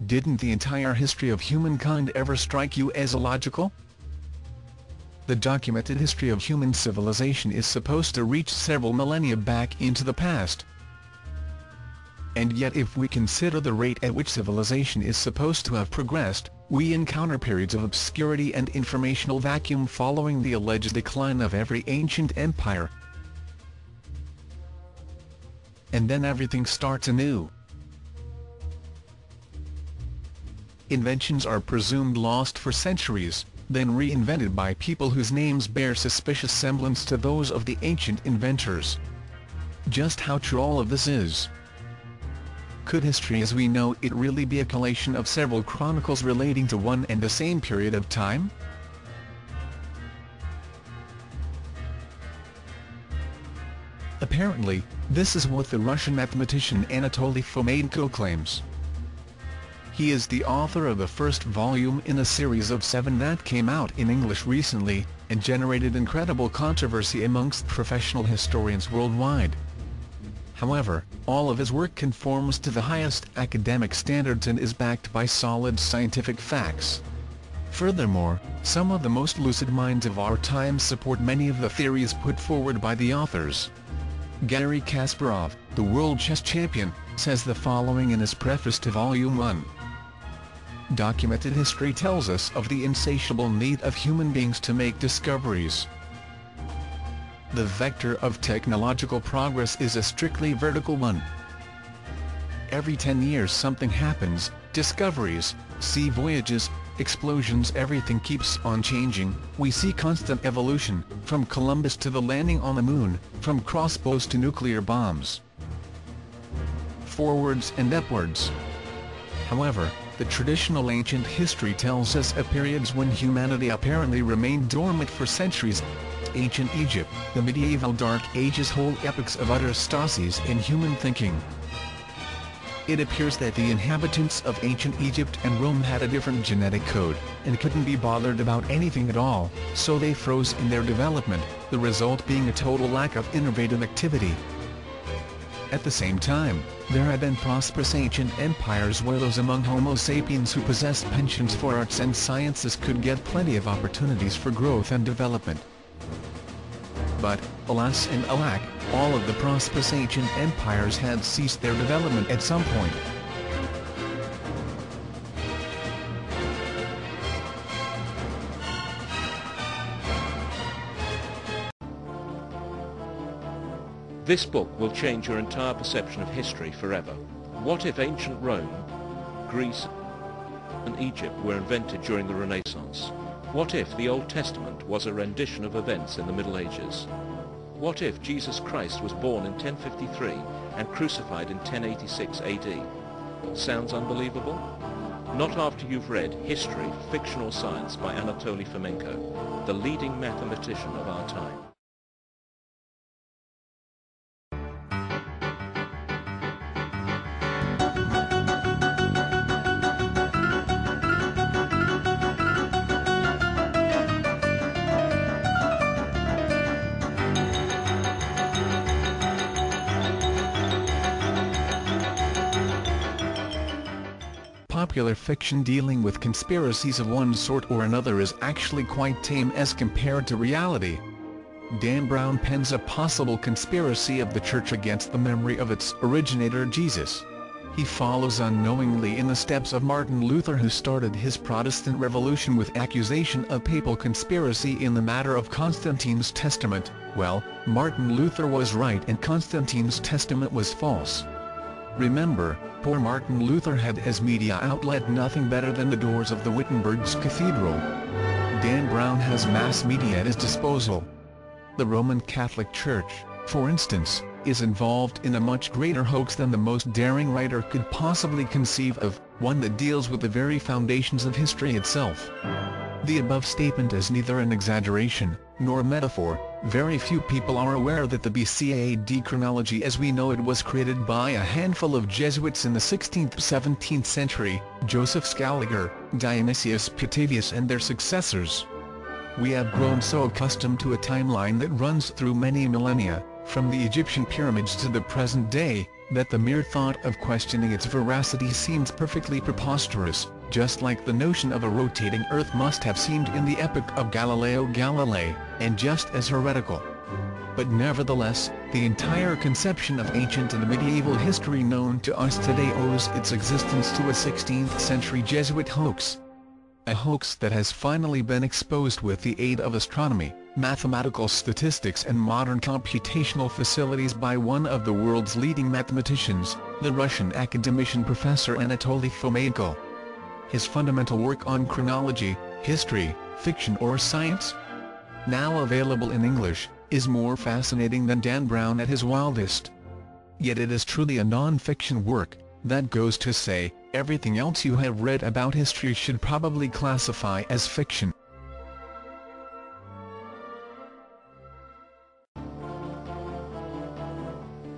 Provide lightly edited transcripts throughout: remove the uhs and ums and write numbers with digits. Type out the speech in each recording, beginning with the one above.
Didn't the entire history of humankind ever strike you as illogical? The documented history of human civilization is supposed to reach several millennia back into the past. And yet if we consider the rate at which civilization is supposed to have progressed, we encounter periods of obscurity and informational vacuum following the alleged decline of every ancient empire. And then everything starts anew. Inventions are presumed lost for centuries, then reinvented by people whose names bear suspicious semblance to those of the ancient inventors. Just how true all of this is? Could history as we know it really be a collation of several chronicles relating to one and the same period of time? Apparently, this is what the Russian mathematician Anatoly Fomenko claims. He is the author of the first volume in a series of 7 that came out in English recently, and generated incredible controversy amongst professional historians worldwide. However, all of his work conforms to the highest academic standards and is backed by solid scientific facts. Furthermore, some of the most lucid minds of our time support many of the theories put forward by the authors. Garry Kasparov, the world chess champion, says the following in his preface to Volume 1. Documented history tells us of the insatiable need of human beings to make discoveries. The vector of technological progress is a strictly vertical one. Every 10 years something happens, discoveries, sea voyages, explosions, everything keeps on changing. We see constant evolution, from Columbus to the landing on the moon, from crossbows to nuclear bombs. Forwards and upwards. However, the traditional ancient history tells us of periods when humanity apparently remained dormant for centuries. Ancient Egypt, the medieval Dark Ages, whole epochs of utter stasis in human thinking. It appears that the inhabitants of ancient Egypt and Rome had a different genetic code, and couldn't be bothered about anything at all, so they froze in their development, the result being a total lack of innovative activity. At the same time, there had been prosperous ancient empires where those among Homo sapiens who possessed penchants for arts and sciences could get plenty of opportunities for growth and development. But, alas and alack, all of the prosperous ancient empires had ceased their development at some point. This book will change your entire perception of history forever. What if ancient Rome, Greece, and Egypt were invented during the Renaissance? What if the Old Testament was a rendition of events in the Middle Ages? What if Jesus Christ was born in 1053 and crucified in 1086 AD? Sounds unbelievable? Not after you've read History, Fiction or Science by Anatoly Fomenko, the leading mathematician of our time. Popular fiction dealing with conspiracies of one sort or another is actually quite tame as compared to reality. Dan Brown pens a possible conspiracy of the Church against the memory of its originator Jesus. He follows unknowingly in the steps of Martin Luther, who started his Protestant revolution with accusation of papal conspiracy in the matter of Constantine's testament. Well, Martin Luther was right and Constantine's testament was false. Remember, poor Martin Luther had as media outlet nothing better than the doors of the Wittenberg's cathedral. Dan Brown has mass media at his disposal. The Roman Catholic Church, for instance, is involved in a much greater hoax than the most daring writer could possibly conceive of, one that deals with the very foundations of history itself. The above statement is neither an exaggeration, nor a metaphor. Very few people are aware that the BC AD chronology as we know it was created by a handful of Jesuits in the 16th–17th century, Joseph Scaliger, Dionysius Petavius and their successors. We have grown so accustomed to a timeline that runs through many millennia, from the Egyptian pyramids to the present day, that the mere thought of questioning its veracity seems perfectly preposterous, just like the notion of a rotating Earth must have seemed in the epoch of Galileo Galilei, and just as heretical. But nevertheless, the entire conception of ancient and medieval history known to us today owes its existence to a 16th-century Jesuit hoax. A hoax that has finally been exposed with the aid of astronomy, mathematical statistics and modern computational facilities by one of the world's leading mathematicians, the Russian academician Professor Anatoly Fomenko. His fundamental work on chronology, history, fiction or science, now available in English, is more fascinating than Dan Brown at his wildest. Yet it is truly a non-fiction work. That goes to say, everything else you have read about history should probably classify as fiction.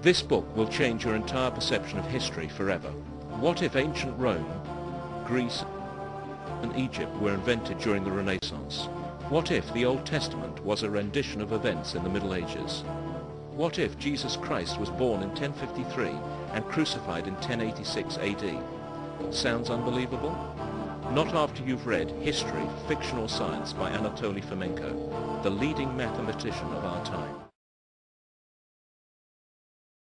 This book will change your entire perception of history forever. What if ancient Rome, Greece and Egypt were invented during the Renaissance? What if the Old Testament was a rendition of events in the Middle Ages? What if Jesus Christ was born in 1053 and crucified in 1086 AD? Sounds unbelievable? Not after you've read History, Fiction or Science by Anatoly Fomenko, the leading mathematician of our time.